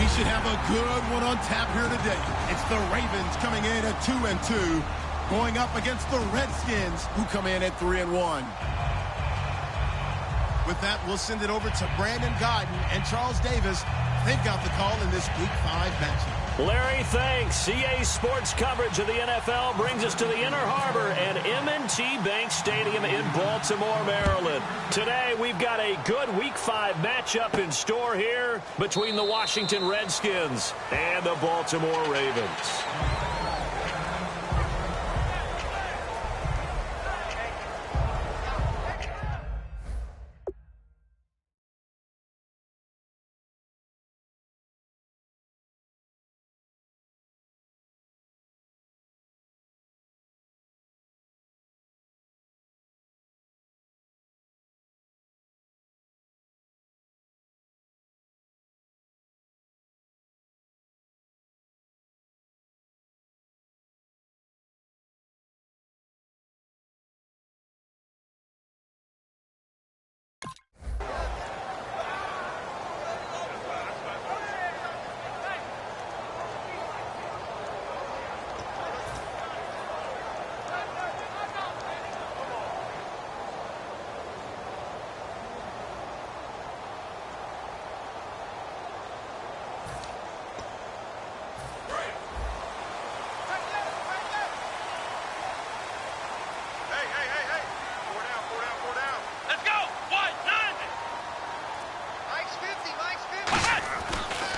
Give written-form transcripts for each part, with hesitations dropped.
We should have a good one on tap here today. It's the Ravens coming in at 2-2, going up against the Redskins, who come in at 3-1. With that, we'll send it over to Brandon Godden and Charles Davis. They've got the call in this Week 5 matchup. Larry, thanks. CA Sports coverage of the NFL brings us to the Inner Harbor and M&T Bank Stadium in Baltimore, Maryland. Today, we've got a good Week 5 matchup in store here between the Washington Redskins and the Baltimore Ravens.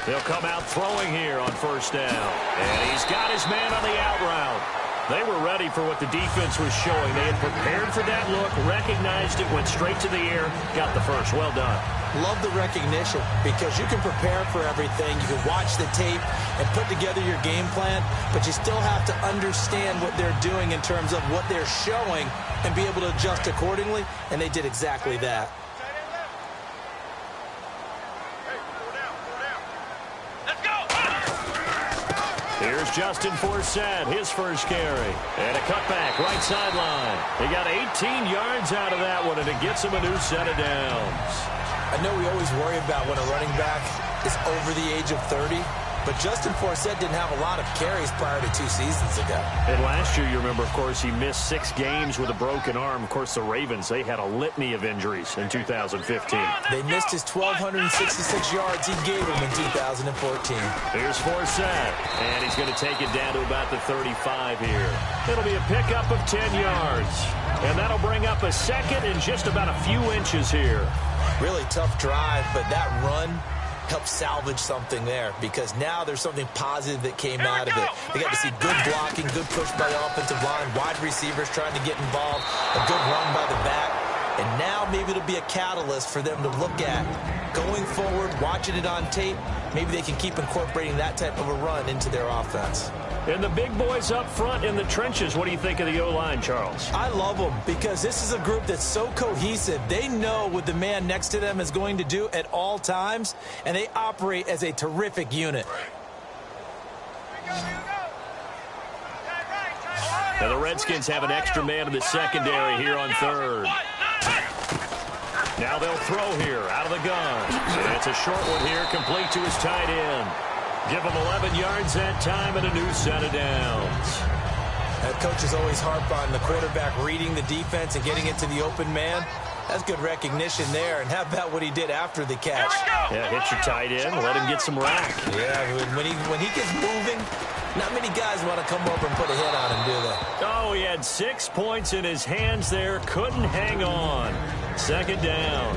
He'll come out throwing here on first down. And he's got his man on the out route. They were ready for what the defense was showing. They had prepared for that look, recognized it, went straight to the air, got the first. Well done. Love the recognition because you can prepare for everything. You can watch the tape and put together your game plan, but you still have to understand what they're doing in terms of what they're showing and be able to adjust accordingly, and they did exactly that. Here's Justin Forsett, his first carry. And a cutback, right sideline. He got 18 yards out of that one, and it gets him a new set of downs. I know we always worry about when a running back is over the age of 30, but Justin Forsett didn't have a lot of carries prior to 2 seasons ago. And last year, you remember, of course, he missed 6 games with a broken arm. Of course, the Ravens, they had a litany of injuries in 2015. They missed his 1,266 yards he gave him in 2014. Here's Forsett, and he's going to take it down to about the 35 here. It'll be a pickup of 10 yards, and that'll bring up a second and just about a few inches here. Really tough drive, but that run help salvage something there because now there's something positive that came out of it. They got to see good blocking, good push by the offensive line, wide receivers trying to get involved, a good run by the back, and now maybe it'll be a catalyst for them to look at going forward, watching it on tape. Maybe they can keep incorporating that type of a run into their offense. And the big boys up front in the trenches, what do you think of the O-line, Charles? I love them because this is a group that's so cohesive. They know what the man next to them is going to do at all times, and they operate as a terrific unit. Now the Redskins have an extra man in the secondary here on third. Now they'll throw here out of the gun. And it's a short one here, complete to his tight end. Give him 11 yards that time and a new set of downs. That coaches always harp on the quarterback reading the defense and getting it to the open man. That's good recognition there. And how about what he did after the catch? Yeah, hit your tight end, let him get some rack. Yeah, when he gets moving, not many guys want to come over and put a hit on him, do they? Oh, he had 6 points in his hands there, couldn't hang on. Second down.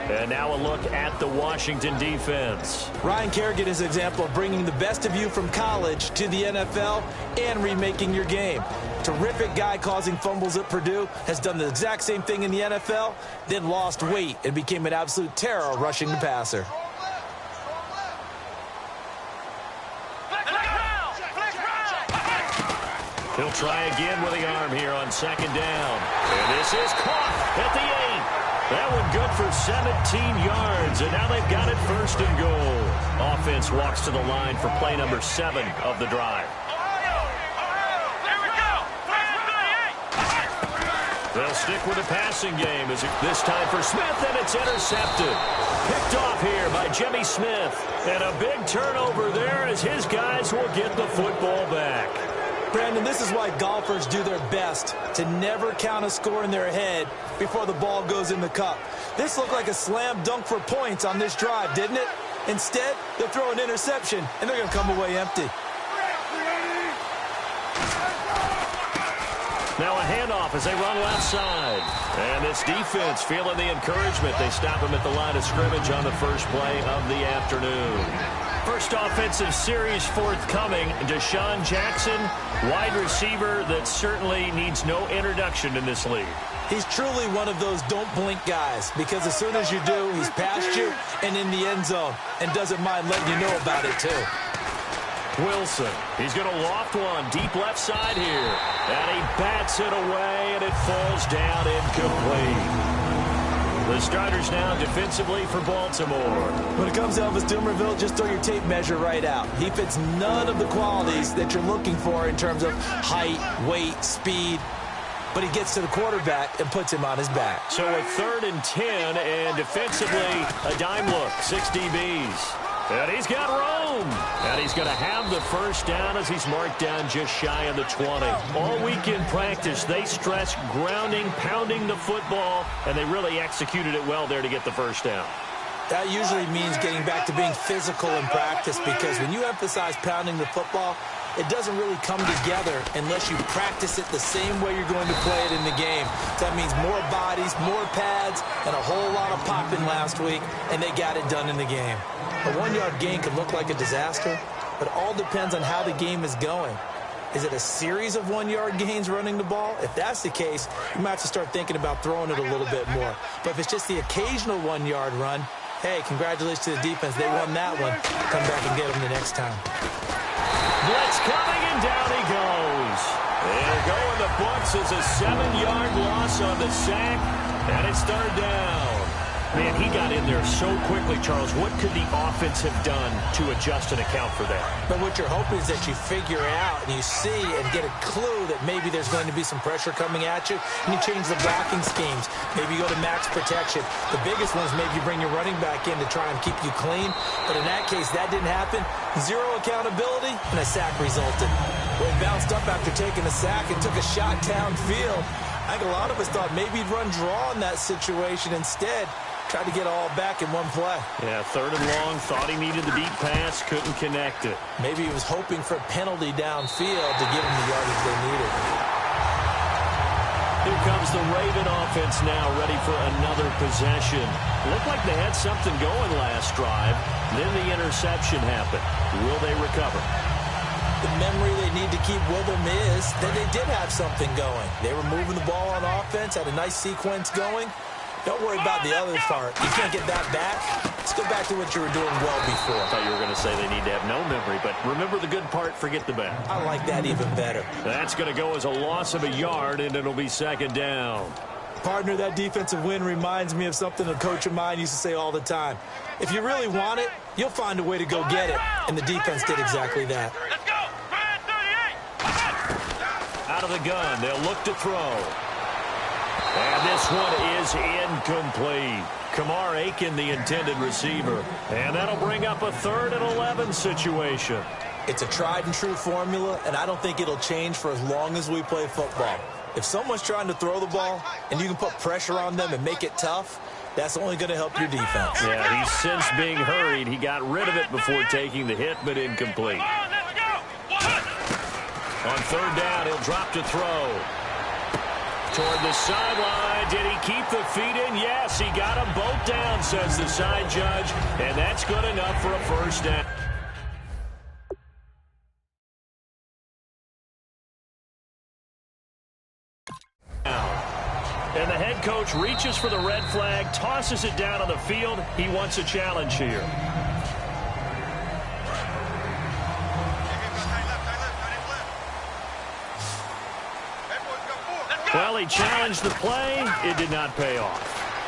And now a look at the Washington defense. Ryan Kerrigan is an example of bringing the best of you from college to the NFL and remaking your game. Terrific guy causing fumbles at Purdue, has done the exact same thing in the NFL, then lost weight and became an absolute terror rushing the passer. He'll try again with the arm here on second down. And this is caught at the 8. That one good for 17 yards, and now they've got it first and goal. Offense walks to the line for play number 7 of the drive. They'll stick with the passing game as this time for Smith, and it's intercepted. Picked off here by Jimmy Smith. And a big turnover there as his guys will get the football back. Brandon, this is why golfers do their best to never count a score in their head before the ball goes in the cup. This looked like a slam dunk for points on this drive, didn't it? Instead, they'll throw an interception, and they're going to come away empty. Now a handoff as they run left side. And this defense feeling the encouragement. They stop him at the line of scrimmage on the first play of the afternoon. First offensive series forthcoming. Deshaun Jackson, wide receiver that certainly needs no introduction in this league. He's truly one of those don't blink guys, because as soon as you do, he's past you and in the end zone and doesn't mind letting you know about it too. Wilson, he's going to loft one deep left side here. And he bats it away, and it falls down incomplete. The starters now defensively for Baltimore. When it comes to Elvis Dumervil, just throw your tape measure right out. He fits none of the qualities that you're looking for in terms of height, weight, speed. But he gets to the quarterback and puts him on his back. So a 3rd and 10, and defensively a dime look, 6 DBs. And he's got room. And he's going to have the first down as he's marked down just shy of the 20. All week in practice, they stress grounding, pounding the football, and they really executed it well there to get the first down. That usually means getting back to being physical in practice, because when you emphasize pounding the football, it doesn't really come together unless you practice it the same way you're going to play it in the game. That means more bodies, more pads, and a whole lot of popping last week, and they got it done in the game. A 1-yard gain could look like a disaster, but all depends on how the game is going. Is it a series of 1-yard gains running the ball? If that's the case, you might have to start thinking about throwing it a little bit more. But if it's just the occasional 1-yard run, hey, congratulations to the defense. They won that one. Come back and get them the next time. Blitz coming, and down he goes. They're going the books as a 7-yard loss on the sack, and it's 3rd down. Man, he got in there so quickly, Charles. What could the offense have done to adjust and account for that? But what you're hoping is that you figure out and you see and get a clue that maybe there's going to be some pressure coming at you, and you change the blocking schemes. Maybe you go to max protection. The biggest one is maybe you bring your running back in to try and keep you clean. But in that case, that didn't happen. 0 accountability, and a sack resulted. Well, he bounced up after taking a sack and took a shot downfield. I think a lot of us thought maybe he'd run draw in that situation instead. Tried to get all back in one play. Yeah, 3rd and long, thought he needed the deep pass, couldn't connect it. Maybe he was hoping for a penalty downfield to give him the yardage they needed. Here comes the Raven offense now, ready for another possession. Looked like they had something going last drive. Then the interception happened. Will they recover? The memory they need to keep with them is that they did have something going. They were moving the ball on offense, had a nice sequence going. Don't worry about the other part. You can't get that back. Let's go back to what you were doing well before. I thought you were going to say they need to have no memory, but remember the good part, forget the bad. I like that even better. That's going to go as a loss of a yard, and it'll be 2nd down. Partner, that defensive win reminds me of something a coach of mine used to say all the time. If you really want it, you'll find a way to go get it. And the defense did exactly that. Let's go! Out of the gun, they'll look to throw. And this one is incomplete. Kamar Aiken, the intended receiver. And that'll bring up a 3rd and 11 situation. It's a tried-and-true formula, and I don't think it'll change for as long as we play football. If someone's trying to throw the ball, and you can put pressure on them and make it tough, that's only going to help your defense. Yeah, he's since being hurried. He got rid of it before taking the hit, but incomplete. On 3rd down, he'll drop to throw. Toward the sideline. Did he keep the feet in? Yes, he got them both down, says the side judge. And that's good enough for a 1st down. And the head coach reaches for the red flag, tosses it down on the field. He wants a challenge here. Well, he challenged the play. It did not pay off.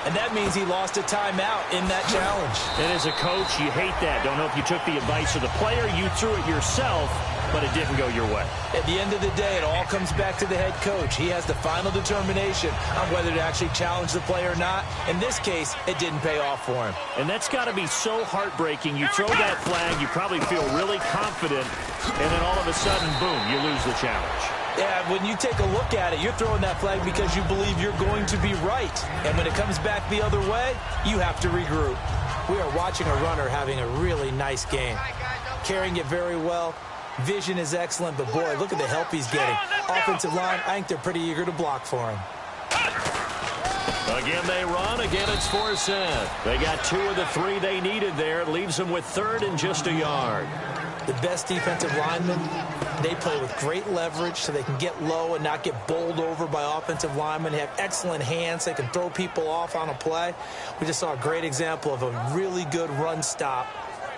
And that means he lost a timeout in that challenge. And as a coach, you hate that. Don't know if you took the advice of the player, you threw it yourself, but it didn't go your way. At the end of the day, it all comes back to the head coach. He has the final determination on whether to actually challenge the play or not. In this case, it didn't pay off for him. And that's got to be so heartbreaking. You throw that flag, you probably feel really confident, and then all of a sudden, boom, you lose the challenge. Yeah, when you take a look at it, you're throwing that flag because you believe you're going to be right. And when it comes back the other way, you have to regroup. We are watching a runner having a really nice game. Carrying it very well. Vision is excellent, but boy, look at the help he's getting. Offensive line, I think they're pretty eager to block for him. Again, they run. Again, it's 4-7. They got 2 of the 3 they needed there. It leaves them with 3rd and just a yard. The best defensive linemen, they play with great leverage so they can get low and not get bowled over by offensive linemen. They have excellent hands. They can throw people off on a play. We just saw a great example of a really good run stop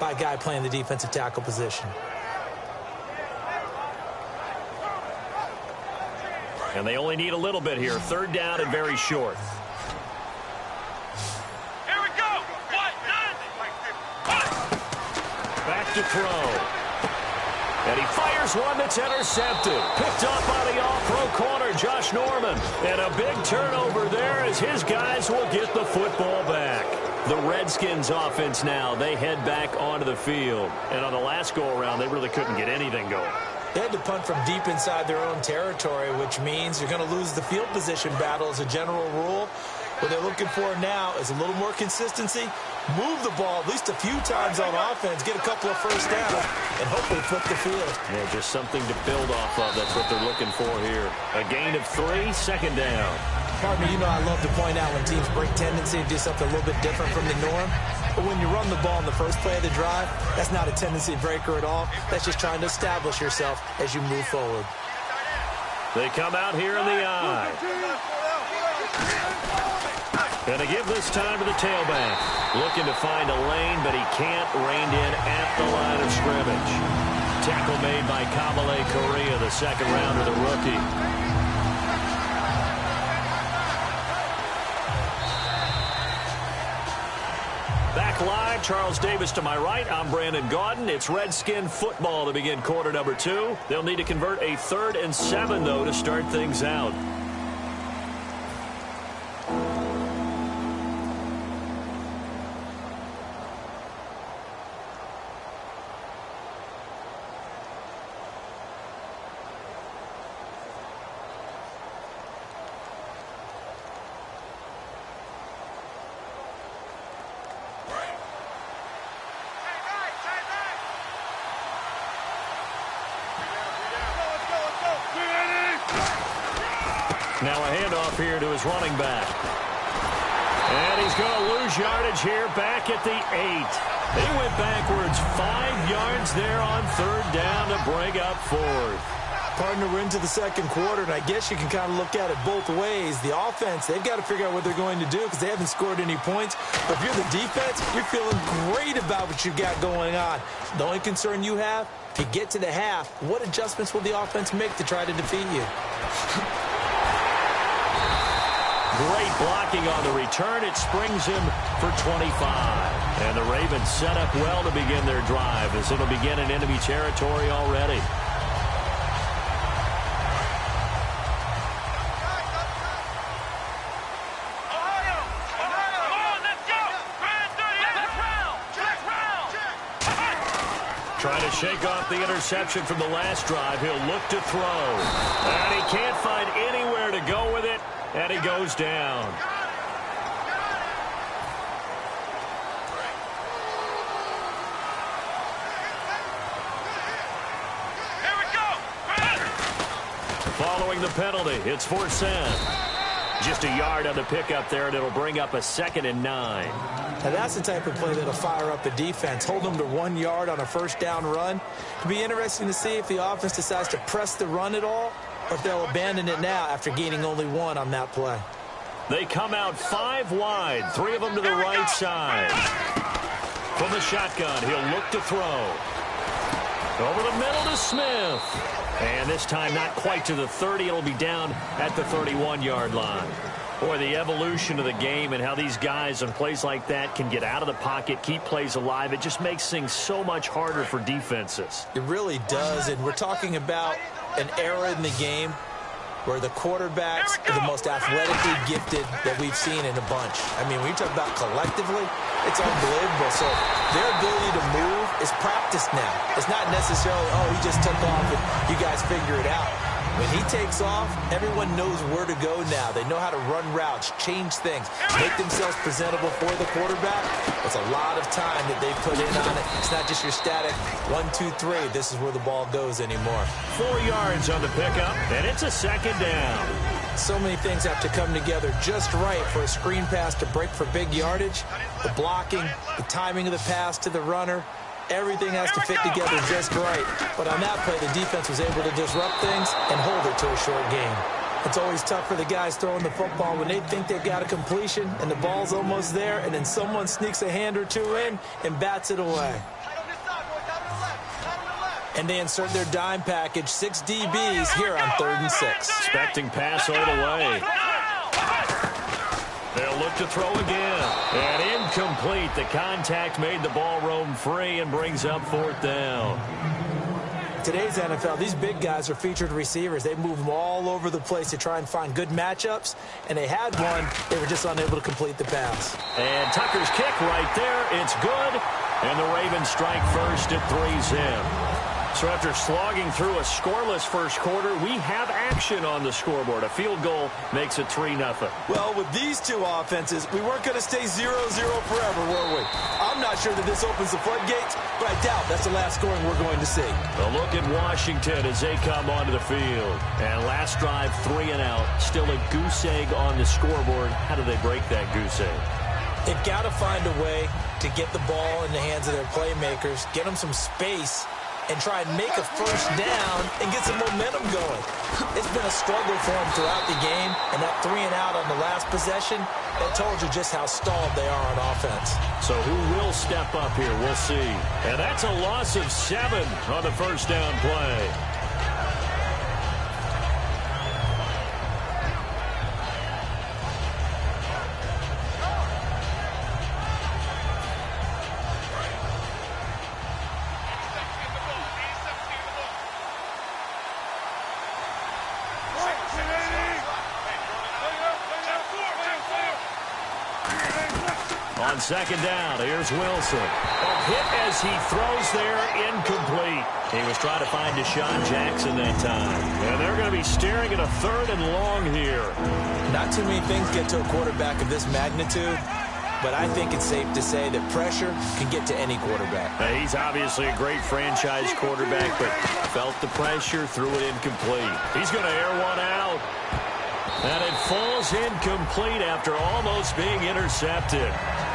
by a guy playing the defensive tackle position. And they only need a little bit here. 3rd down and very short. Here we go. Back to throw. And he fires one that's intercepted. Picked up by the all-pro corner, Josh Norman. And a big turnover there as his guys will get the football back. The Redskins offense now, they head back onto the field. And on the last go-around, they really couldn't get anything going. They had to punt from deep inside their own territory, which means you're going to lose the field position battle as a general rule. What they're looking for now is a little more consistency, move the ball at least a few times on offense, get a couple of first downs, and hopefully flip the field. Yeah, just something to build off of. That's what they're looking for here. A gain of 3, 2nd down. Pardon me, you know I love to point out when teams break tendency and do something a little bit different from the norm. But when you run the ball in the first play of the drive, that's not a tendency breaker at all. That's just trying to establish yourself as you move forward. They come out here in the eye. And they give this time to the tailback. Looking to find a lane, but he can't. Reined in at the line of scrimmage. Tackle made by Kamale Correa, the 2nd rounder, the rookie. Back live, Charles Davis to my right. I'm Brandon Gaudin. It's Redskin football to begin quarter number 2. They'll need to convert a 3rd and 7, though, to start things out. Now a handoff here to his running back. And he's going to lose yardage here back at the 8. They went backwards 5 yards there on 3rd down to bring up 4th. Partner, we're into the 2nd quarter, and I guess you can kind of look at it both ways. The offense, they've got to figure out what they're going to do because they haven't scored any points. But if you're the defense, you're feeling great about what you've got going on. The only concern you have, if you get to the half, what adjustments will the offense make to try to defeat you? Great blocking on the return. It springs him for 25. And the Ravens set up well to begin their drive as it'll begin in enemy territory already. Trying to shake off the interception from the last drive. He'll look to throw. And he can't find anywhere to go with it. And he goes down. Here we go. Following the penalty, it's 4-7. Just a yard on the pickup there, and it'll bring up a 2nd and 9. Now that's the type of play that'll fire up the defense. Hold them to 1 yard on a 1st down run. It'll be interesting to see if the offense decides to press the run at all, or if they'll abandon it now after gaining only 1 on that play. They come out 5 wide, 3 of them to the right side. From the shotgun, he'll look to throw. Over the middle to Smith. And this time not quite to the 30. It'll be down at the 31-yard line. Boy, the evolution of the game and how these guys on plays like that can get out of the pocket, keep plays alive, it just makes things so much harder for defenses. It really does, and we're talking about an era in the game where the quarterbacks are the most athletically gifted that we've seen in a bunch. I mean, when you talk about collectively, it's unbelievable. So their ability to move is practiced now. It's not necessarily, oh, he just took off and you guys figure it out. When he takes off, everyone knows where to go now. They know how to run routes, change things, make themselves presentable for the quarterback. It's a lot of time that they put in on it. It's not just your static 1, 2, 3. This is where the ball goes anymore. 4 yards on the pickup, and it's a second down. So many things have to come together just right for a screen pass to break for big yardage. The blocking, the timing of the pass to the runner. Everything has to fit together just right. But on that play, the defense was able to disrupt things and hold it to a short game. It's always tough for the guys throwing the football when they think they've got a completion and the ball's almost there, and then someone sneaks a hand or two in and bats it away. And they insert their dime package, 6 DBs here on 3rd and 6. Expecting pass all the way. They'll look to throw again. And incomplete. The contact made the ball roam free and brings up 4th down. Today's NFL, these big guys are featured receivers. They move them all over the place to try and find good matchups. And they had one. They were just unable to complete the pass. And Tucker's kick right there. It's good. And the Ravens strike first at 3-zip. So after slogging through a scoreless first quarter, we have action on the scoreboard. A field goal makes it 3-0. Well, with these two offenses, we weren't going to stay 0-0 forever, were we? I'm not sure that this opens the floodgates, but I doubt that's the last scoring we're going to see. A look at Washington as they come onto the field. And last drive, 3 and out. Still a goose egg on the scoreboard. How do they break that goose egg? They've got to find a way to get the ball in the hands of their playmakers, get them some space, and try and make a first down and get some momentum going. It's been a struggle for them throughout the game, and that 3 and out on the last possession, that told you just how stalled they are on offense. So who will step up here? We'll see. And that's a loss of 7 on the first down play. On second down, here's Wilson. A hit as he throws there, incomplete. He was trying to find Deshaun Jackson that time. And they're going to be staring at a 3rd and long here. Not too many things get to a quarterback of this magnitude, but I think it's safe to say that pressure can get to any quarterback. He's obviously a great franchise quarterback, but felt the pressure, threw it incomplete. He's going to air one out. And it falls incomplete after almost being intercepted.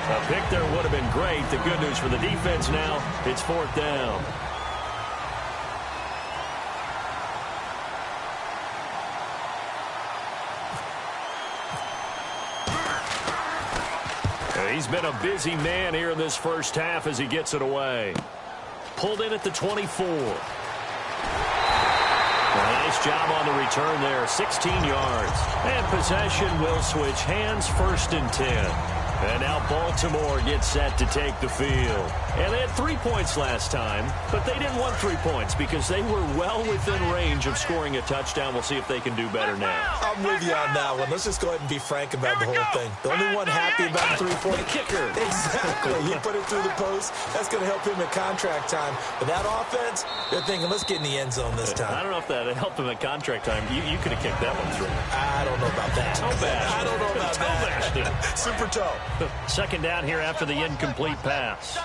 A pick there would have been great. The good news for the defense now, it's 4th down. He's been a busy man here in this first half as he gets it away. Pulled in at the 24. Nice job on the return there, 16 yards. And possession will switch hands, 1st and 10. And now Baltimore gets set to take the field. And they had 3 points last time, but they didn't want 3 points because they were well within range of scoring a touchdown. We'll see if they can do better now. I'm with you on that one. Let's just go ahead and be frank about the whole thing. The only one happy about the 3-point kicker. Exactly. He put it through the post. That's going to help him at contract time. But that offense, they're thinking, let's get in the end zone this time. I don't know if that helped him at contract time. You could have kicked that one through. I don't know about that. Toe bash. I don't know about that. Super toe. Second down here after the incomplete pass.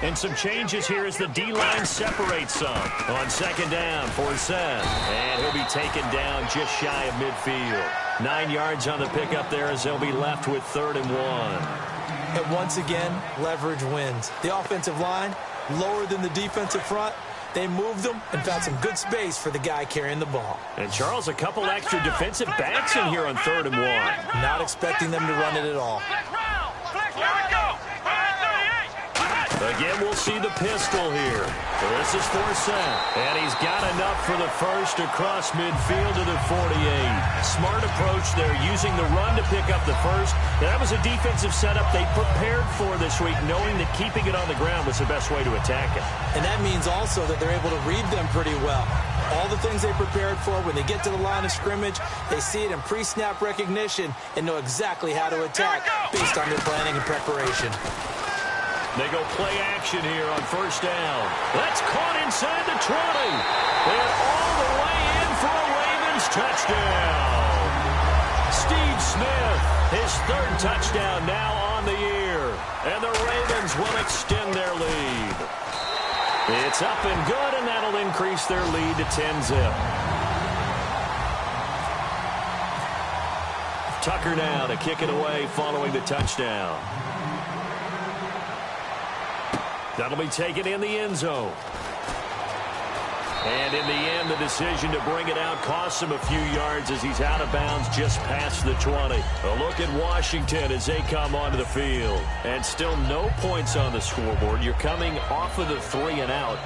And some changes here as the D-line separates some. On second down for Seth. And he'll be taken down just shy of midfield. 9 yards on the pickup there as they'll be left with 3rd and 1. And once again, leverage wins. The offensive line, lower than the defensive front. They moved them and found some good space for the guy carrying the ball. And Charles, a couple extra defensive backs in here on 3rd and 1. Not expecting them to run it at all. The Again, we'll see the pistol here. This is 4th down. And he's got enough for the first across midfield to the 48. Smart approach there, using the run to pick up the first. That was a defensive setup they prepared for this week, knowing that keeping it on the ground was the best way to attack it. And that means also that they're able to read them pretty well. All the things they prepared for, when they get to the line of scrimmage, they see it in pre-snap recognition and know exactly how to attack based on their planning and preparation. They go play action here on 1st down. That's caught inside the 20. And all the way in for a Ravens touchdown. Steve Smith, his 3rd touchdown now on the year. And the Ravens will extend their lead. It's up and good, and that'll increase their lead to 10-zip. Tucker now to kick it away following the touchdown. That'll be taken in the end zone. And in the end, the decision to bring it out costs him a few yards as he's out of bounds just past the 20. A look at Washington as they come onto the field. And still no points on the scoreboard. You're coming off of the 3 and out.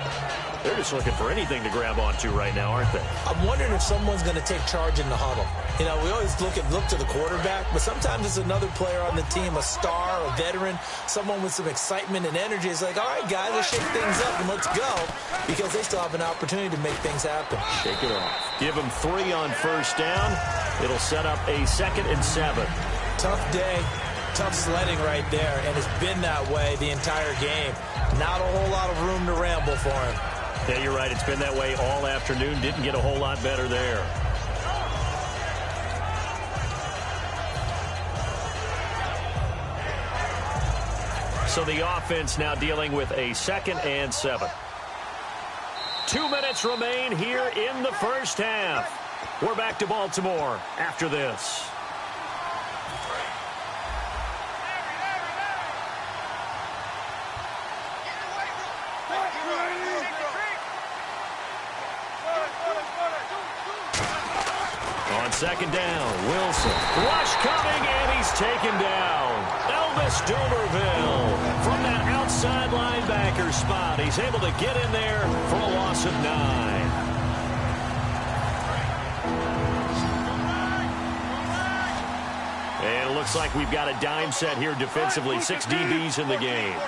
They're just looking for anything to grab onto right now, aren't they? I'm wondering if someone's going to take charge in the huddle. You know, we always look to the quarterback, but sometimes it's another player on the team, a star, a veteran, someone with some excitement and energy. It's like, all right, guys, let's shake things up and let's go, because they still have an opportunity to make things happen. Shake it off. Give them 3 on 1st down. It'll set up a 2nd and 7. Tough day, tough sledding right there, and it's been that way the entire game. Not a whole lot of room to ramble for him. Yeah, you're right. It's been that way all afternoon. Didn't get a whole lot better there. So the offense now dealing with a 2nd and 7. 2 minutes remain here in the 1st half. We're back to Baltimore after this. On 2nd down, Wilson. Rush coming, and he's taken down. Elvis Dumerville from that outside linebacker spot. He's able to get in there for a loss of 9. And it looks like we've got a dime set here defensively. 6 DBs in the game.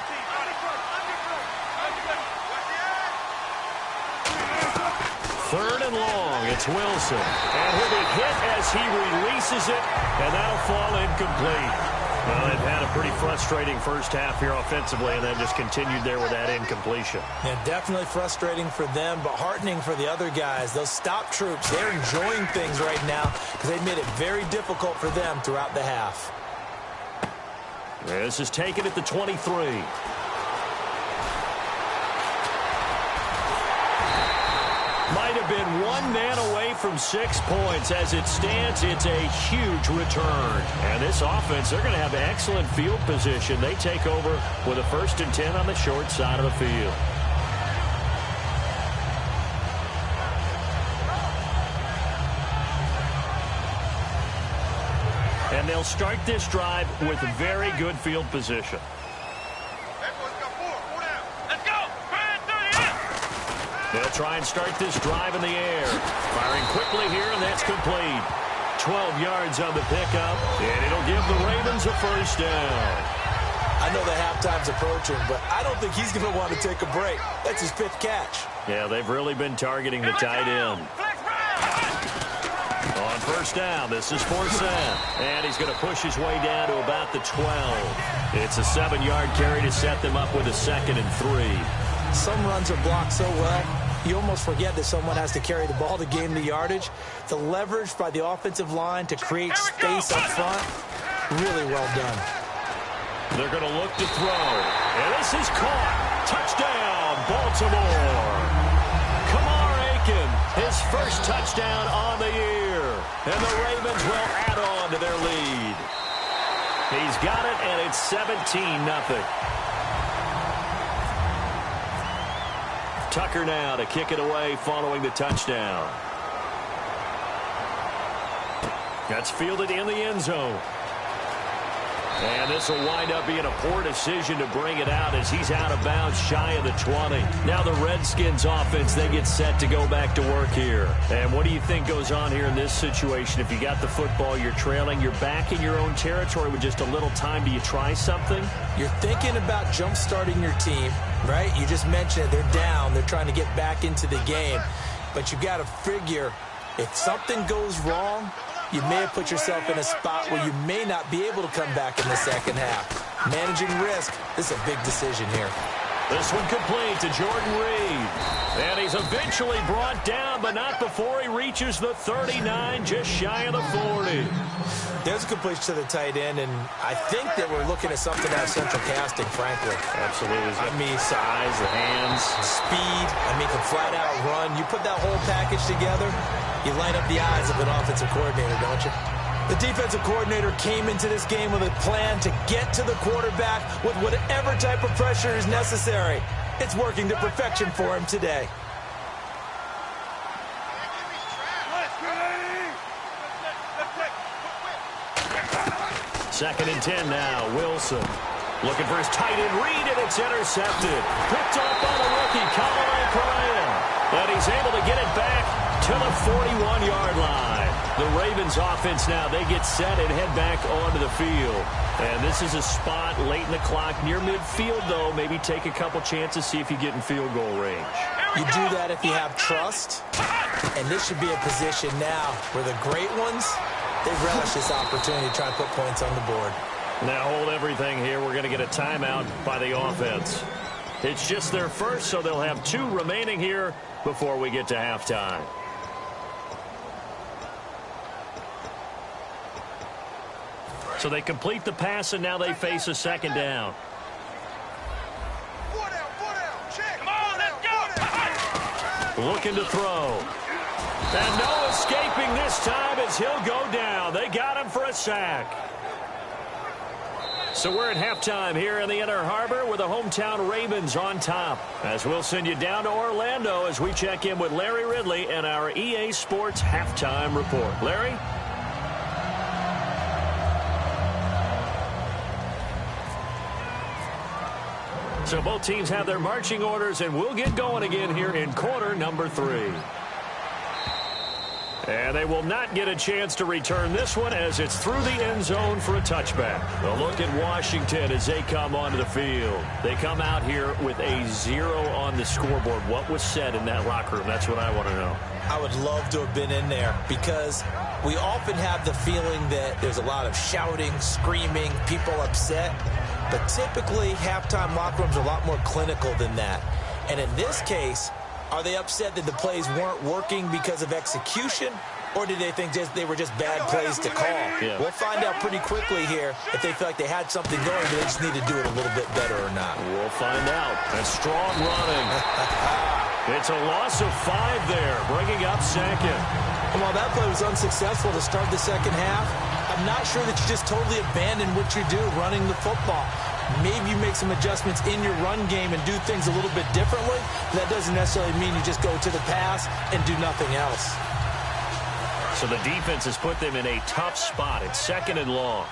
3rd and long. It's Wilson. And he'll be hit as he releases it, and that'll fall incomplete. Well, they've had a pretty frustrating first half here offensively, and then just continued there with that incompletion. Yeah, definitely frustrating for them, but heartening for the other guys. Those stop troops, they're enjoying things right now because they've made it very difficult for them throughout the half. This is taken at the 23. Might have been one man away from 6 points. As it stands, it's a huge return. And this offense, they're going to have excellent field position. They take over with a 1st and 10 on the short side of the field. And they'll start this drive with very good field position. They'll try and start this drive in the air. Firing quickly here, and that's complete. 12 yards on the pickup, and it'll give the Ravens a 1st down. I know the halftime's approaching, but I don't think he's going to want to take a break. That's his 5th catch. Yeah, they've really been targeting the tight end. On 1st down, this is 4th down. And he's going to push his way down to about the 12. It's a 7-yard carry to set them up with a 2nd and 3. Some runs are blocked so well, you almost forget that someone has to carry the ball to gain the yardage. The leverage by the offensive line to create space up front, really well done. They're going to look to throw. And this is caught. Touchdown, Baltimore. Kamar Aiken, his 1st touchdown on the year. And the Ravens will add on to their lead. He's got it, and it's 17-0. Tucker now to kick it away following the touchdown. That's fielded in the end zone. And this will wind up being a poor decision to bring it out as he's out of bounds shy of the 20. Now the Redskins offense, they get set to go back to work here. And what do you think goes on here in this situation? If you got the football, you're trailing, you're back in your own territory with just a little time. Do you try something? You're thinking about jump-starting your team, right? You just mentioned it. They're down. They're trying to get back into the game. But you got to figure if something goes wrong, you may have put yourself in a spot where you may not be able to come back in the second half. Managing risk, this is a big decision here. This one complete to Jordan Reed. And he's eventually brought down, but not before he reaches the 39, just shy of the 40. There's a completion to the tight end, and I think that we're looking at something out of central casting, frankly. Absolutely. I mean, size, the hands. Speed. I mean, can flat-out run. You put that whole package together, you light up the eyes of an offensive coordinator, don't you? The defensive coordinator came into this game with a plan to get to the quarterback with whatever type of pressure is necessary. It's working to perfection for him today. Second and 10 now. Wilson looking for his tight end Reed, and it's intercepted. Picked off by the rookie, Colin Correa. And he's able to get it back to the 41-yard line. The Ravens offense now, they get set and head back onto the field. And this is a spot late in the clock near midfield, though. Maybe take a couple chances, see if you get in field goal range. You do that if you have trust. And this should be a position now where the great ones, they relish this opportunity to try and put points on the board. Now hold everything here. We're going to get a timeout by the offense. It's just their first, so they'll have 2 remaining here before we get to halftime. So they complete the pass, and now they face a second down. Come on, let's go. Looking to throw. And no escaping this time as he'll go down. They got him for a sack. So we're at halftime here in the Inner Harbor with the hometown Ravens on top. As we'll send you down to Orlando as we check in with Larry Ridley and our EA Sports Halftime Report. Larry? So both teams have their marching orders, and we'll get going again here in quarter number 3. And they will not get a chance to return this one as it's through the end zone for a touchback. A look at Washington as they come onto the field. They come out here with a 0 on the scoreboard. What was said in that locker room? That's what I want to know. I would love to have been in there because we often have the feeling that there's a lot of shouting, screaming, people upset. But typically, halftime locker rooms are a lot more clinical than that. And in this case, are they upset that the plays weren't working because of execution, or did they think they were just bad plays to call? Yeah. We'll find out pretty quickly here if they feel like they had something going, but they just need to do it a little bit better or not. We'll find out. And strong running. It's a loss of 5 there, bringing up second. And while that play was unsuccessful to start the second half, I'm not sure that you just totally abandon what you do running the football. Maybe you make some adjustments in your run game and do things a little bit differently. That doesn't necessarily mean you just go to the pass and do nothing else. So the defense has put them in a tough spot. It's second and long.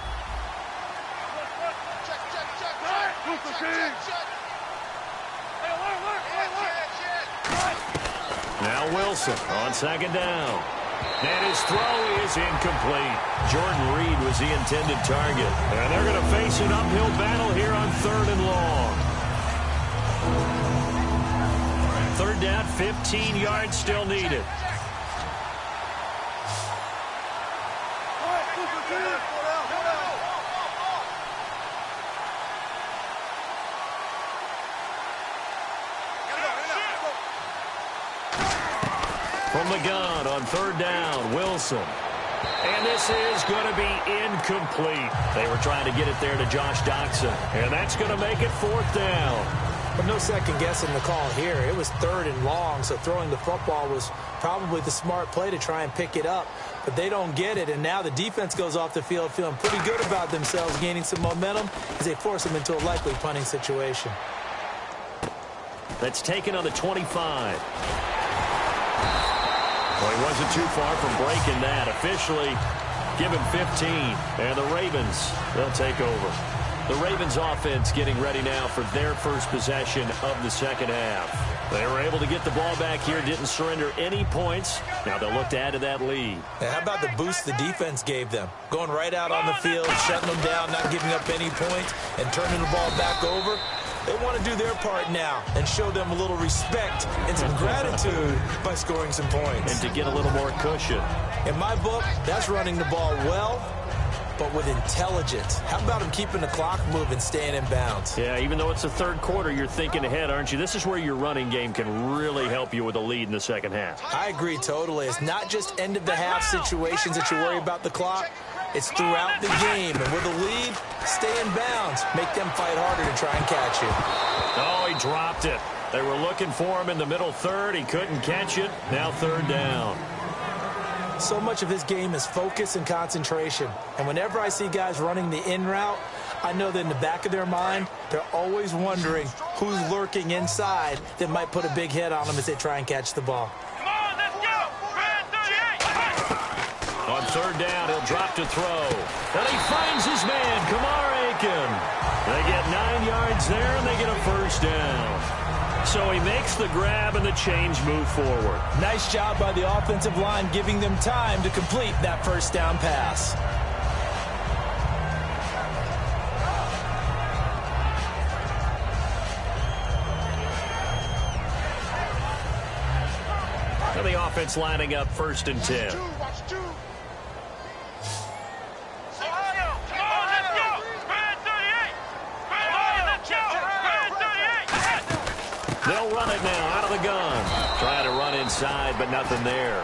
Now Wilson on second down. And his throw is incomplete. Jordan Reed was the intended target. And they're going to face an uphill battle here on third and long. Third down, 15 yards still needed. From the gun on third down, Wilson. And this is going to be incomplete. They were trying to get it there to Josh Doxson. And that's going to make it fourth down. But no second guessing the call here. It was third and long, so throwing the football was probably the smart play to try and pick it up. But they don't get it, and now the defense goes off the field feeling pretty good about themselves, gaining some momentum as they force them into a likely punting situation. That's taken on the 25. Well, he wasn't too far from breaking that. Officially, Give him 15. And the Ravens, they'll take over. The Ravens offense getting ready now for their first possession of the second half. They were able to get the ball back here, didn't surrender any points. Now they'll look to add to that lead. Now, how about the boost the defense gave them? Going right out on the field, shutting them down, not giving up any points, and turning the ball back over. They want to do their part now and show them a little respect and some gratitude by scoring some points. And to get a little more cushion. In my book, that's running the ball well, but with intelligence. How about them keeping the clock moving, staying in bounds? Yeah, even though it's the third quarter, you're thinking ahead, aren't you? This is where your running game can really help you with a lead in the second half. I agree totally. It's not just end-of-the-half situations that you worry about the clock. It's throughout the game. And with a lead, stay in bounds. Make them fight harder to try and catch you. Oh, he dropped it. They were looking for him in the middle third. He couldn't catch it. Now third down. So much of his game is focus and concentration. And whenever I see guys running the in route, I know that in the back of their mind, they're always wondering who's lurking inside that might put a big hit on them as they try and catch the ball. Come on, let's go. On third down, he'll drop to throw. And he finds his man, Kamar Aiken. They get 9 yards there, and they get a first down. So he makes the grab, and the change move forward. Nice job by the offensive line, giving them time to complete that first down pass. And the offense lining up 1st and 10. They'll run it now out of the gun. Trying to run inside, but nothing there.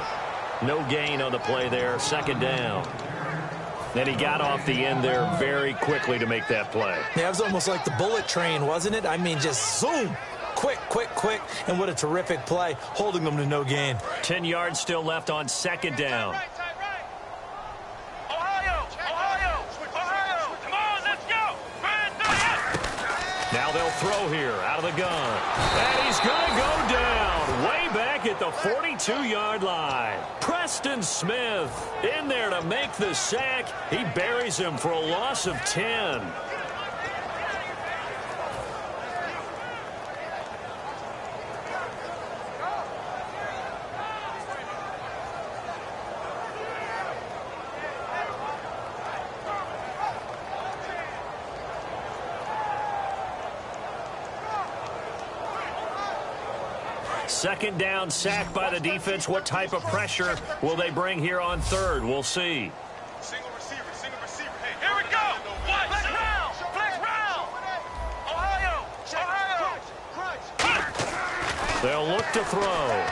No gain on the play there. Second down. Then he got off the end there very quickly to make that play. Yeah, it was almost like the bullet train, wasn't it? I mean, just zoom. Quick, quick, quick. And what a terrific play, holding them to no gain. 10 yards still left on second down. Now they'll throw here out of the gun. And he's going to go down way back at the 42-yard line. Preston Smith in there to make the sack. He buries him for a loss of 10. Second down, sack by the defense. What type of pressure will they bring here on third? We'll see. Single receiver. Hey, here we go. Flex round. Ohio. They'll look to throw.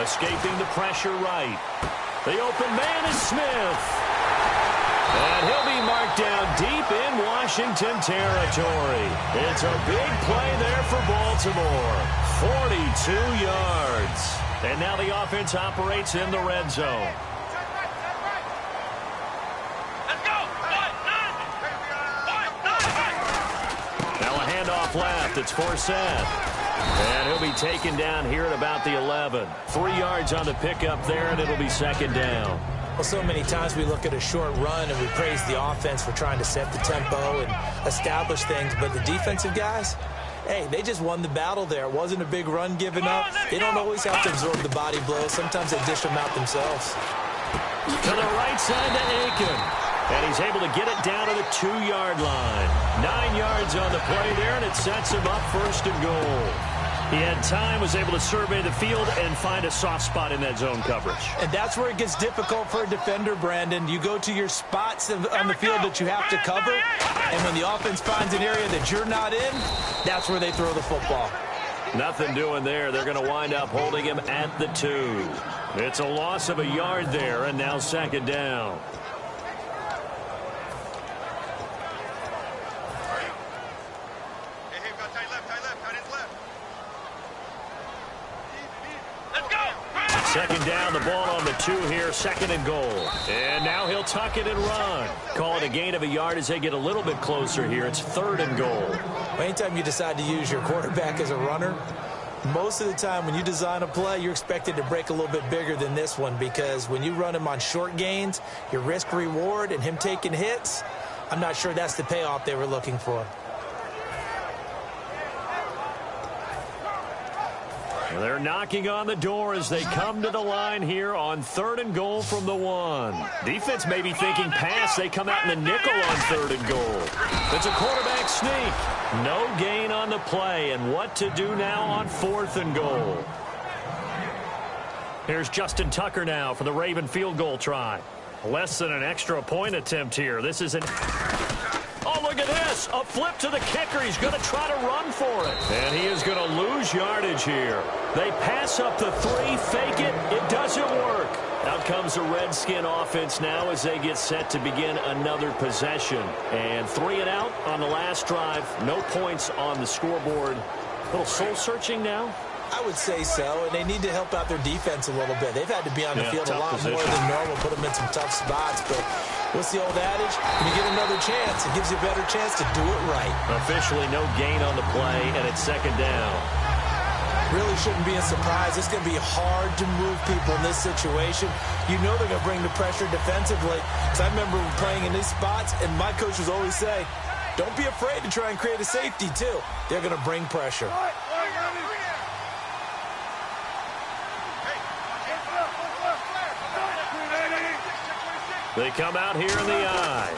Escaping the pressure right. The open man is Smith. And he'll be marked down deep in Washington territory. It's a big play there for Baltimore. 42 yards. And now the offense operates in the red zone. Let's go. Now a handoff left. It's Forsett. And he'll be taken down here at about the 11. 3 yards on the pickup there, and it'll be second down. Well, so many times we look at a short run and we praise the offense for trying to set the tempo and establish things, but the defensive guys, hey, they just won the battle there. It wasn't a big run given up. They don't always have to absorb the body blows. Sometimes they dish them out themselves. To the right side to Aiken. And he's able to get it down to the 2-yard line. 9 yards on the play there, and it sets him up 1st and goal. He had time, was able to survey the field and find a soft spot in that zone coverage. And that's where it gets difficult for a defender, Brandon. You go to your spots on the field that you have to cover, and when the offense finds an area that you're not in, that's where they throw the football. Nothing doing there. They're going to wind up holding him at the 2. It's a loss of a yard there, and now second down. Second down, the ball on the 2 here, 2nd and goal. And now he'll tuck it and run. Call it a gain of a yard as they get a little bit closer here. It's 3rd and goal. Anytime you decide to use your quarterback as a runner, Most of the time when you design a play, you're expected to break a little bit bigger than this one, because when you run him on short gains, your risk-reward and him taking hits, I'm not sure that's the payoff they were looking for. They're knocking on the door as they come to the line here on 3rd and goal from the 1. Defense may be thinking pass. They come out in the nickel on 3rd and goal. It's a quarterback sneak. No gain on the play. And what to do now on 4th and goal. Here's Justin Tucker now for the Raven field goal try. Less than an extra point attempt here. This is an... Oh, look at this. A flip to the kicker. He's going to try to run for it. And he is going to lose yardage here. They pass up the 3, fake it. It doesn't work. Out comes the Redskin offense now as they get set to begin another possession. And 3 and out on the last drive. No points on the scoreboard. A little soul-searching now. I would say so, and they need to help out their defense a little bit. They've had to be on the field a lot more than normal, put them in some tough spots. But what's the old adage? When you get another chance, it gives you a better chance to do it right. Officially no gain on the play, and it's 2nd down. Really shouldn't be a surprise. It's going to be hard to move people in this situation. You know they're going to bring the pressure defensively. Because I remember playing in these spots, and my coach was always say, don't be afraid to try and create a safety, too. They're going to bring pressure. They come out here in the eye.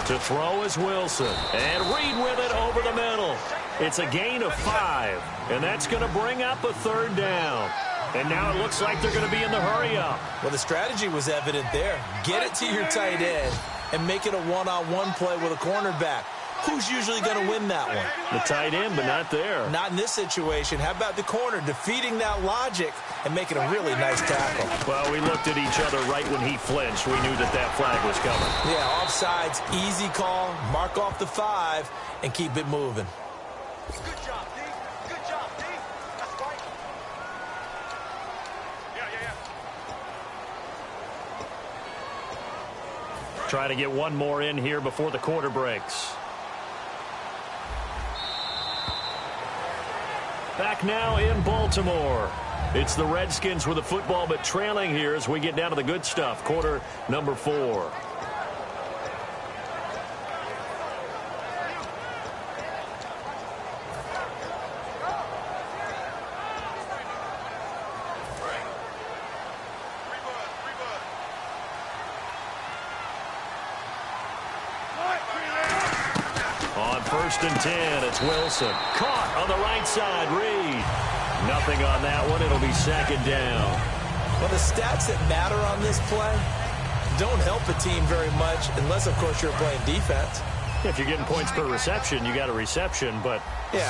To throw is Wilson. And Reed with it over the middle. It's a gain of 5. And that's going to bring up a 3rd down. And now it looks like they're going to be in the hurry-up. Well, the strategy was evident there. Get it to your tight end and make it a one-on-one play with a cornerback. Who's usually going to win that one? The tight end, but not there. Not in this situation. How about the corner defeating that logic and making a really nice tackle? Well, we looked at each other right when he flinched. We knew that that flag was coming. Yeah, offsides, easy call, mark off the 5, and keep it moving. Good job, D. Good job, D. That's right. Yeah. Try to get one more in here before the quarter breaks. Back now in Baltimore. It's the Redskins with the football, but trailing here as we get down to the good stuff. Quarter number 4. On 1st and 10, it's Wilson. Caught on the right side, Reed. Nothing on that one. It'll be 2nd down. Well, the stats that matter on this play don't help a team very much unless, of course, you're playing defense. If you're getting points per reception, you got a reception, but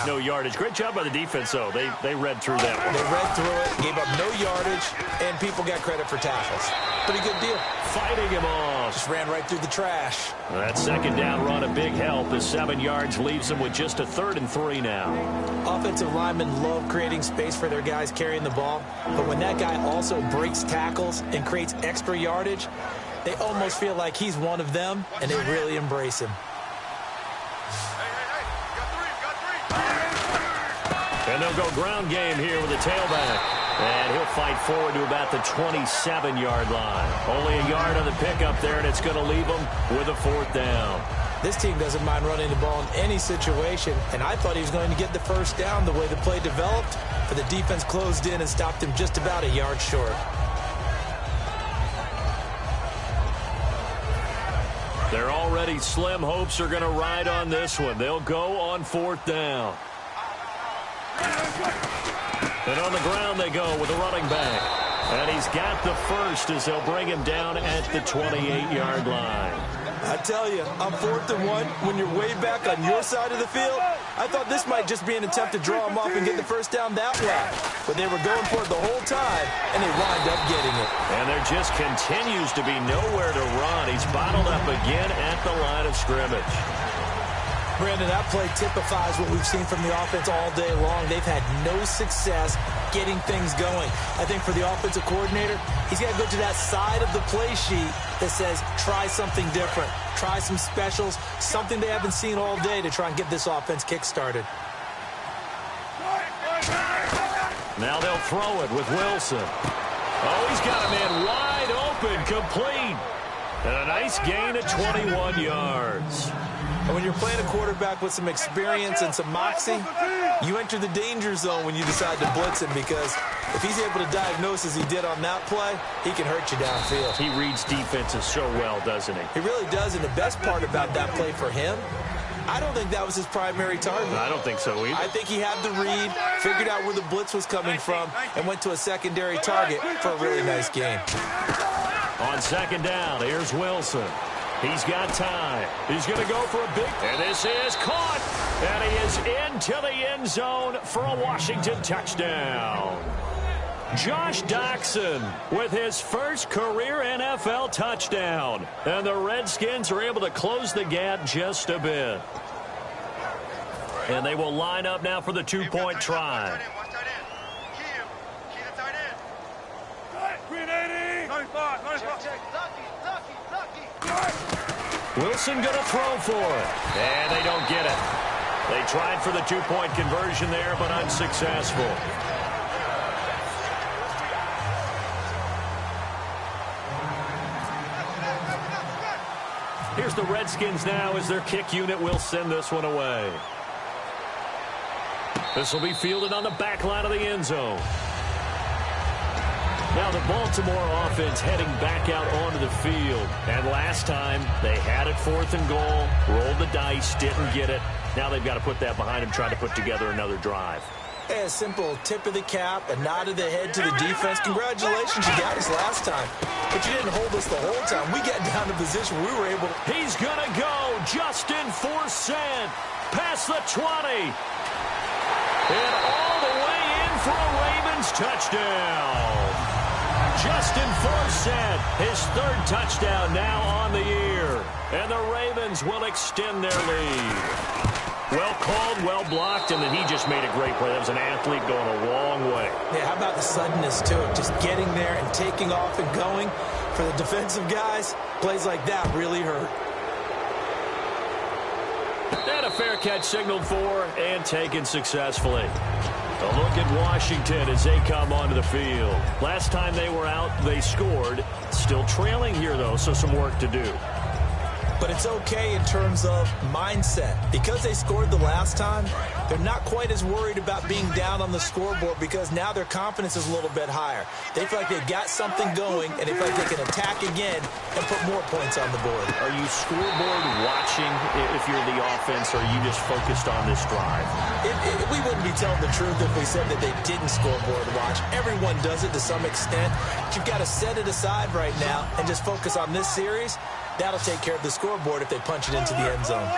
no yardage. Great job by the defense, though. They read through that one. They read through it, gave up no yardage, and people got credit for tackles. Pretty good deal. Fighting him off. Just ran right through the trash. That 2nd down run, a big help as 7 yards leaves them with just a 3rd and 3 now. Offensive linemen love creating space for their guys carrying the ball, but when that guy also breaks tackles and creates extra yardage, they almost feel like he's one of them, and they really embrace him. And they'll go ground game here with the tailback. And he'll fight forward to about the 27-yard line. Only a yard on the pickup there, and it's going to leave them with a 4th down. This team doesn't mind running the ball in any situation, and I thought he was going to get the 1st down the way the play developed, but the defense closed in and stopped him just about a yard short. Their already slim hopes are going to ride on this one. They'll go on 4th down. And on the ground they go with a running back. And he's got the 1st as they'll bring him down at the 28-yard line. I tell you, on 4th and 1, when you're way back on your side of the field, I thought this might just be an attempt to draw him off and get the 1st down that way. But they were going for it the whole time, and they wind up getting it. And there just continues to be nowhere to run. He's bottled up again at the line of scrimmage. Brandon, that play typifies what we've seen from the offense all day long. They've had no success getting things going. I think for the offensive coordinator, he's got to go to that side of the play sheet that says, try something different. Try some specials, something they haven't seen all day to try and get this offense kick-started. Now they'll throw it with Wilson. Oh, he's got a man wide open, complete. And a nice gain of 21 yards. And when you're playing a quarterback with some experience and some moxie, you enter the danger zone when you decide to blitz him, because if he's able to diagnose as he did on that play, he can hurt you downfield. He reads defenses so well, doesn't he? He really does, and the best part about that play for him, I don't think that was his primary target. I don't think so either. I think he had the read, figured out where the blitz was coming from, and went to a secondary target for a really nice gain. On second down, here's Wilson. He's got time. He's going to go for a big... And this is caught. And he is into the end zone for a Washington touchdown. Josh Doxson with his first career NFL touchdown. And the Redskins are able to close the gap just a bit. And they will line up now for the two-point try. Wilson going to throw for it. And they don't get it. They tried for the two-point conversion there, but unsuccessful. Here's the Redskins now as their kick unit will send this one away. This will be fielded on the back line of the end zone. Now the Baltimore offense heading back out onto the field. And last time they had it 4th and goal, rolled the dice, didn't get it. Now they've got to put that behind them, trying to put together another drive. A simple tip of the cap, a nod of the head to the defense. Congratulations, you got us last time. But you didn't hold us the whole time. We got down to position we were able to... He's going to go. Justin Forsett past the 20. And all the way in for a Ravens touchdown. Justin Forsett, his 3rd touchdown now on the year. And the Ravens will extend their lead. Well called, well blocked, and then he just made a great play. That was an athlete going a long way. Yeah, how about the suddenness to it? Just getting there and taking off and going. For the defensive guys, plays like that really hurt. And a fair catch signaled for and taken successfully. A look at Washington as they come onto the field. Last time they were out, they scored. Still trailing here, though, so some work to do. But it's okay in terms of mindset. Because they scored the last time, they're not quite as worried about being down on the scoreboard, because now their confidence is a little bit higher. They feel like they've got something going, and they feel like they can attack again and put more points on the board. Are you scoreboard watching if you're the offense, or are you just focused on this drive? We wouldn't be telling the truth if we said that they didn't scoreboard watch. Everyone does it to some extent. But you've got to set it aside right now and just focus on this series. That'll take care of the scoreboard if they punch it into the end zone.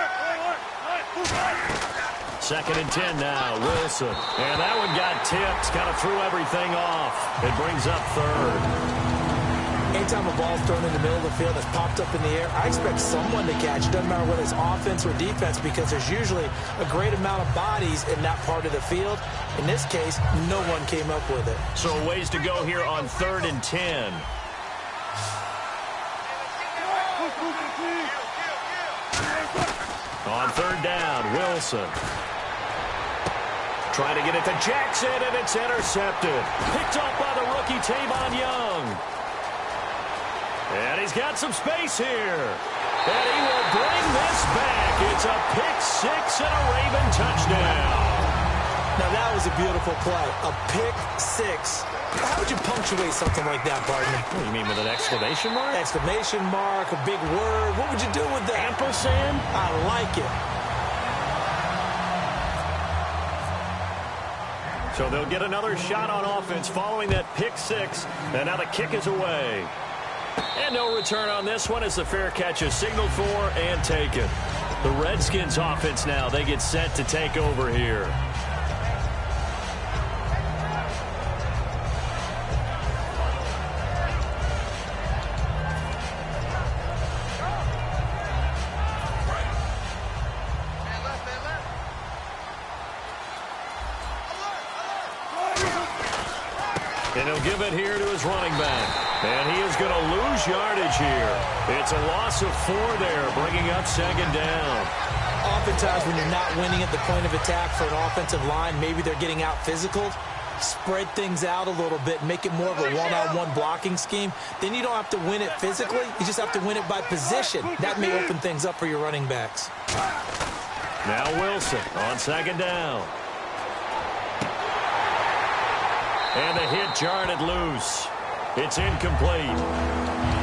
2nd and 10 now, Wilson. And that one got tipped, kind of threw everything off. It brings up 3rd. Anytime a ball's thrown in the middle of the field that's popped up in the air, I expect someone to catch it. Doesn't matter whether it's offense or defense, because there's usually a great amount of bodies in that part of the field. In this case, no one came up with it. So a ways to go here on 3rd and 10. On 3rd down, Wilson. Trying to get it to Jackson, and it's intercepted. Picked up by the rookie Tavon Young. And he's got some space here. And he will bring this back. It's a pick 6 and a Raven touchdown. Now that was a beautiful play. A pick 6. How would you punctuate something like that, partner? What do you mean, with an exclamation mark? Exclamation mark, a big word. What would you do with that? Ampersand? I like it. So they'll get another shot on offense following that pick 6. And now the kick is away. And no return on this one as the fair catch is signaled for and taken. The Redskins offense now, they get set to take over here. And he'll give it here to his running back. And he is going to lose yardage here. It's a loss of 4 there, bringing up 2nd down. Oftentimes when you're not winning at the point of attack for an offensive line, maybe they're getting out physical. spread things out a little bit, make it more of a one-on-one blocking scheme, then you don't have to win it physically. You just have to win it by position. That may open things up for your running backs. Now Wilson on second down. And the hit jarred it loose. It's incomplete.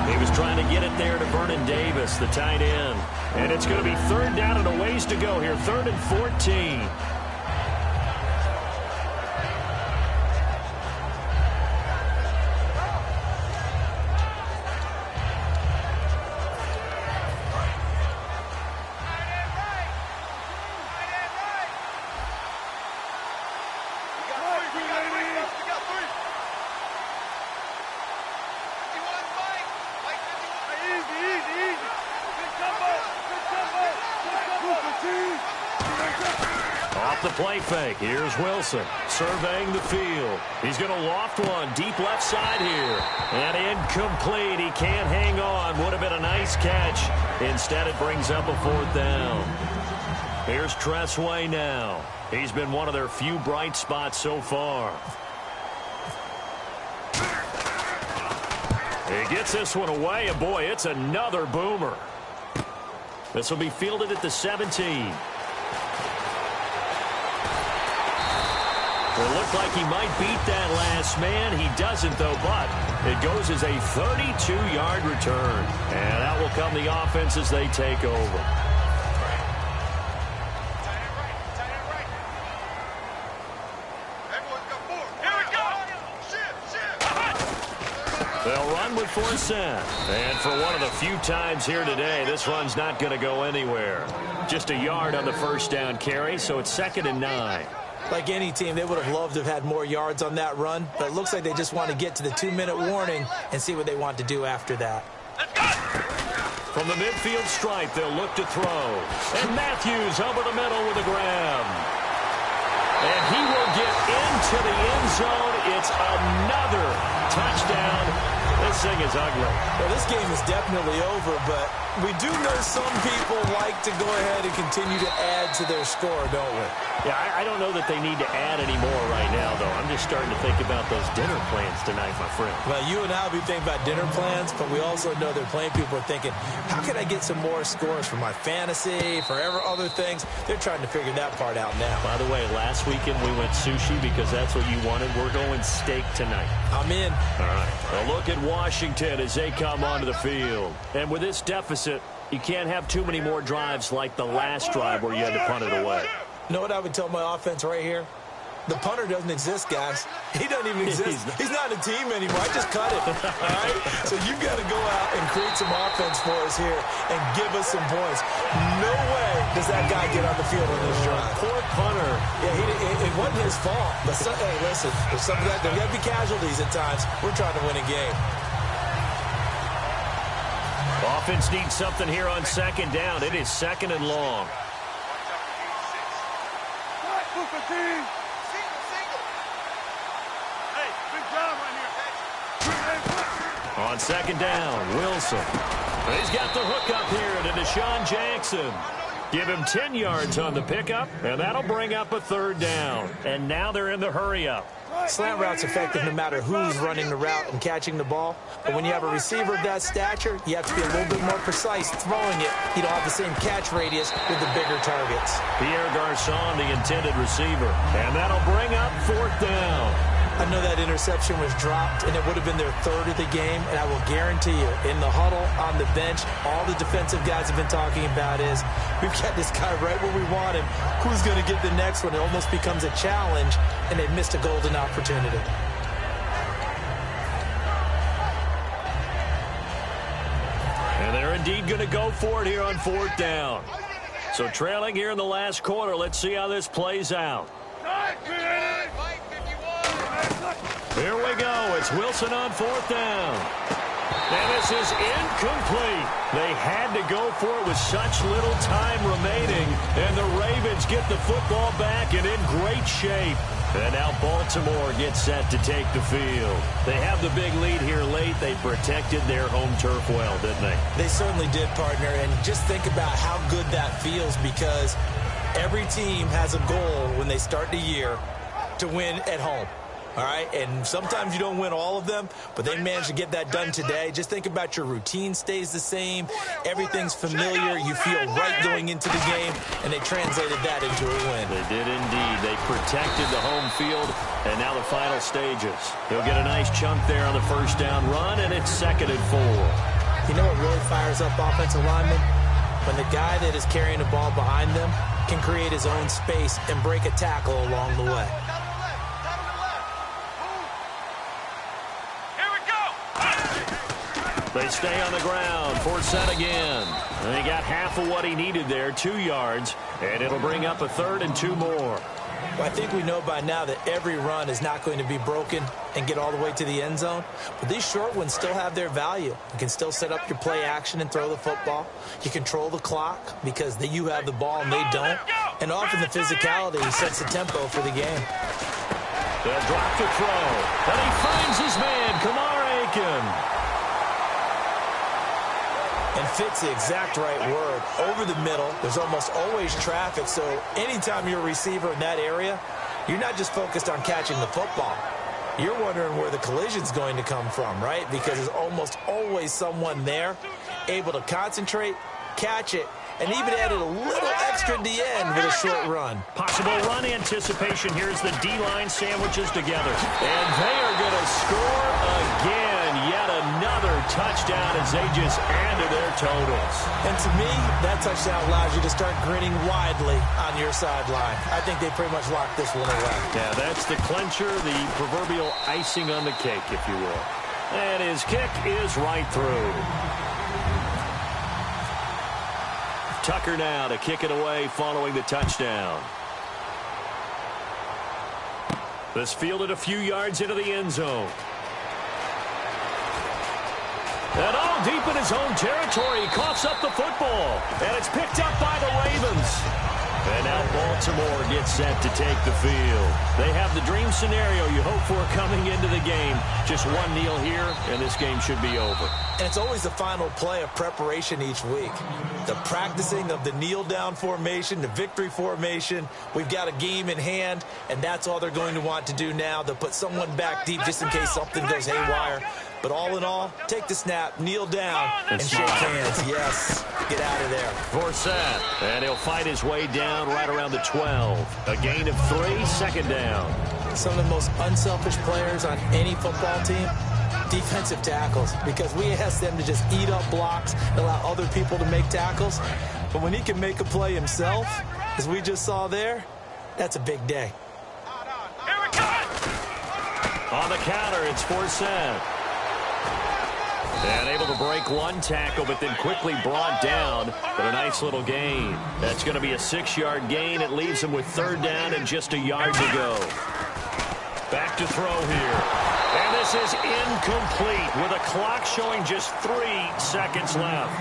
He was trying to get it there to Vernon Davis, the tight end. And it's going to be third down and a ways to go here. 3rd and 14. The play fake. Here's Wilson surveying the field. He's going to loft one deep left side here. And incomplete. He can't hang on. Would have been a nice catch. Instead, it brings up a 4th down. Here's Tressway now. He's been one of their few bright spots so far. He gets this one away, and boy, it's another boomer. This will be fielded at the 17. It looked like he might beat that last man. He doesn't, though, but it goes as a 32-yard return. And out will come the offense as they take over. They'll run with 4 set. And for one of the few times here today, this run's not going to go anywhere. Just a yard on the first down carry, so it's 2nd and 9. Like any team, they would have loved to have had more yards on that run, but it looks like they just want to get to the 2-minute warning and see what they want to do after that. From the midfield stripe, they'll look to throw. And Matthews over the middle with a grab. And he will get into the end zone. It's another touchdown. This thing is ugly. Well, this game is definitely over, but we do know some people like to go ahead and continue to add to their score, don't we? Yeah, I don't know that they need to add any more right now, though. I'm just starting to think about those dinner plans tonight, my friend. Well, you and I will be thinking about dinner plans, but we also know they're playing people are thinking, how can I get some more scores for my fantasy, for other things? They're trying to figure that part out now. By the way, last weekend we went sushi because that's what you wanted. We're going steak tonight. I'm in. All right. A look at Washington as they come onto the field. And with this deficit, you can't have too many more drives like the last drive where you had to punt it away. You know what I would tell my offense right here? The punter doesn't exist, guys. He doesn't even exist. He's not a team anymore. I just cut it. All right? So you've got to go out and create some offense for us here and give us some points. No way does that guy get on the field on this drive. Poor punter. Yeah, it wasn't his fault. But hey, listen, there's some of that. There got to be casualties at times. We're trying to win a game. Offense needs something here on 2nd down. It is 2nd and long. On 2nd down, Wilson. He's got the hook up here to Deshaun Jackson. Give him 10 yards on the pickup, and that'll bring up a 3rd down. And now they're in the hurry-up. Slant route's effective no matter who's running the route and catching the ball. But when you have a receiver of that stature, you have to be a little bit more precise throwing it. You don't have the same catch radius with the bigger targets. Pierre Garçon, the intended receiver. And that'll bring up 4th down. I know that interception was dropped, and it would have been their 3rd of the game, and I will guarantee you, in the huddle, on the bench, all the defensive guys have been talking about is, we've got this guy right where we want him. Who's going to get the next one? It almost becomes a challenge, and they've missed a golden opportunity. And they're indeed going to go for it here on 4th down. So trailing here in the last quarter, let's see how this plays out. Here we go. It's Wilson on 4th down. And this is incomplete. They had to go for it with such little time remaining. And the Ravens get the football back and in great shape. And now Baltimore gets set to take the field. They have the big lead here late. They protected their home turf well, didn't they? They certainly did, partner. And just think about how good that feels, because every team has a goal when they start the year to win at home. all right? And sometimes you don't win all of them, but they managed to get that done today. Just think about your routine stays the same. Everything's familiar. You feel right going into the game, and they translated that into a win. They did indeed. They protected the home field, and now the final stages. He'll get a nice chunk there on the first down run, and it's 2nd and 4. You know what really fires up offensive linemen? When the guy that is carrying the ball behind them can create his own space and break a tackle along the way. Here we go. They stay on the ground. 4th set again. And he got half of what he needed there, 2 yards, and it'll bring up a 3rd and 2 more. Well, I think we know by now that every run is not going to be broken and get all the way to the end zone. But these short ones still have their value. You can still set up your play action and throw the football. You control the clock because you have the ball and they don't. And often the physicality sets the tempo for the game. They'll drop to throw. And he finds his man, Kamar Aiken. And fits the exact right word. Over the middle, there's almost always traffic, so anytime you're a receiver in that area, you're not just focused on catching the football. You're wondering where the collision's going to come from, right? Because there's almost always someone there able to concentrate, catch it, and even added a little extra at the end with a short run. Possible run anticipation. Here's the D-line sandwiches together. And they are going to score again. Yet another touchdown as they just add to their totals. And to me, that touchdown allows you to start grinning widely on your sideline. I think they pretty much locked this one away. Yeah, that's the clincher, the proverbial icing on the cake, if you will. And his kick is right through. Tucker now to kick it away following the touchdown. This fielded a few yards into the end zone. And all deep in his own territory, he coughs up the football. And it's picked up by the Ravens. And now Baltimore gets set to take the field. They have the dream scenario you hope for coming into the game. Just one kneel here, and this game should be over. And it's always the final play of preparation each week. The practicing of the kneel-down formation, the victory formation. We've got a game in hand, and that's all they're going to want to do now. They'll put someone back deep just in case something goes haywire. But all in all, take the snap, kneel down, and shake hands. Yes, get out of there. 4th set, and he'll fight his way down right around the 12. A gain of 3, 2nd down. Some of the most unselfish players on any football team, defensive tackles, because we ask them to just eat up blocks, allow other people to make tackles. But when he can make a play himself, as we just saw there, that's a big day. Here we go. On the counter, it's 4th set. And able to break one tackle, but then quickly brought down. But a nice little gain. That's going to be a 6-yard gain. It leaves him with 3rd down and just a yard to go. Back to throw here. And this is incomplete with a clock showing just 3 seconds left.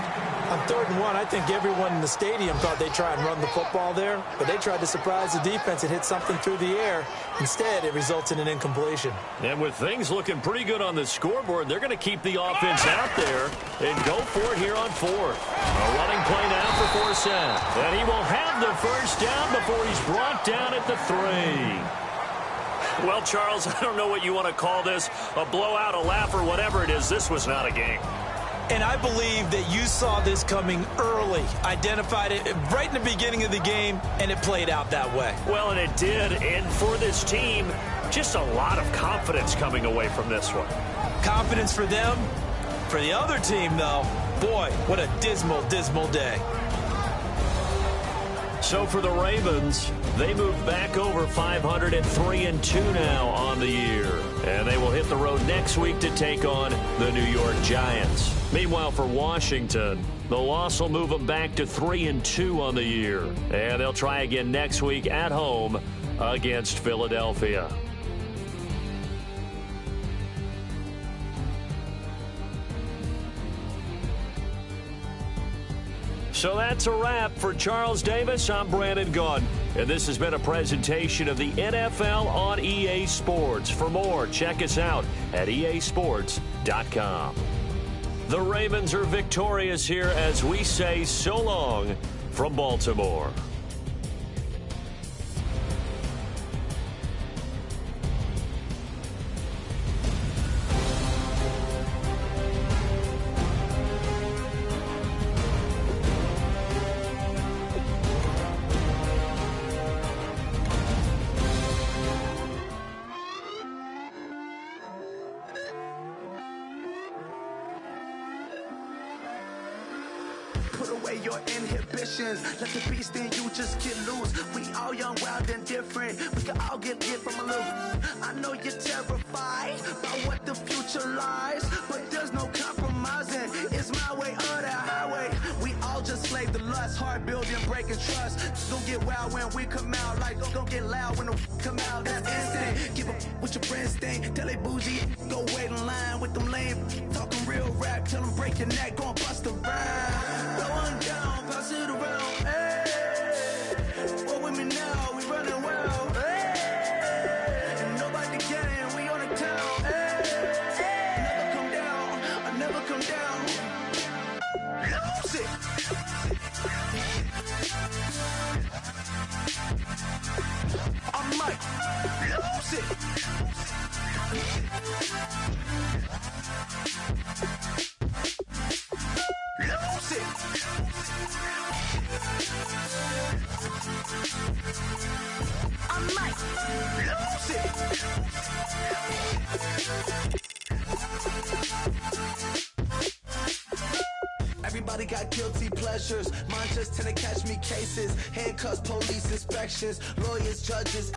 On 3rd and 1, I think everyone in the stadium thought they'd try and run the football there, but they tried to surprise the defense and hit something through the air. Instead, it results in an incompletion. And with things looking pretty good on the scoreboard, they're going to keep the offense out there and go for it here on 4th. A running play now for 4th set. And he will have the first down before he's brought down at the 3. Well, Charles, I don't know what you want to call this, a blowout, a laugh, or whatever it is. This was not a game. And I believe that you saw this coming early, identified it right in the beginning of the game, and it played out that way. Well, and it did. And for this team, just a lot of confidence coming away from this one. Confidence for them. For the other team, though, boy, what a dismal, dismal day. So for the Ravens, they move back over 500 and 3-2 now on the year. And they will hit the road next week to take on the New York Giants. Meanwhile, for Washington, the loss will move them back to 3-2 on the year. And they'll try again next week at home against Philadelphia. So that's a wrap for Charles Davis. I'm Brandon Gunn, and this has been a presentation of the NFL on EA Sports. For more, check us out at easports.com. The Ravens are victorious here as we say so long from Baltimore. away your inhibitions. Let the beast in you just get loose. We all young, wild, and different. We can all get from a little. I know you're terrified by what the future lies, but there's no compromising. It's my way or the highway. We all just slave the lust, hard building, breaking trust. Don't get wild when we come out, like don't get loud when the come out. That's instant. Give up what your friends think. Tell they bougie, go wait in line with them lame. Talking real rap, tell them break your neck, gon' bust a rhyme. Going down, pass it around. Hey, what with me now? We running wild. Hey, and nobody getting, we on the town. Hey, never come down, I never come down. Lose it. I might lose it. Lose it. I might lose it. Everybody got guilty pleasures. Mine just tend to catch me cases. Handcuffs, police inspections, lawyers, judges.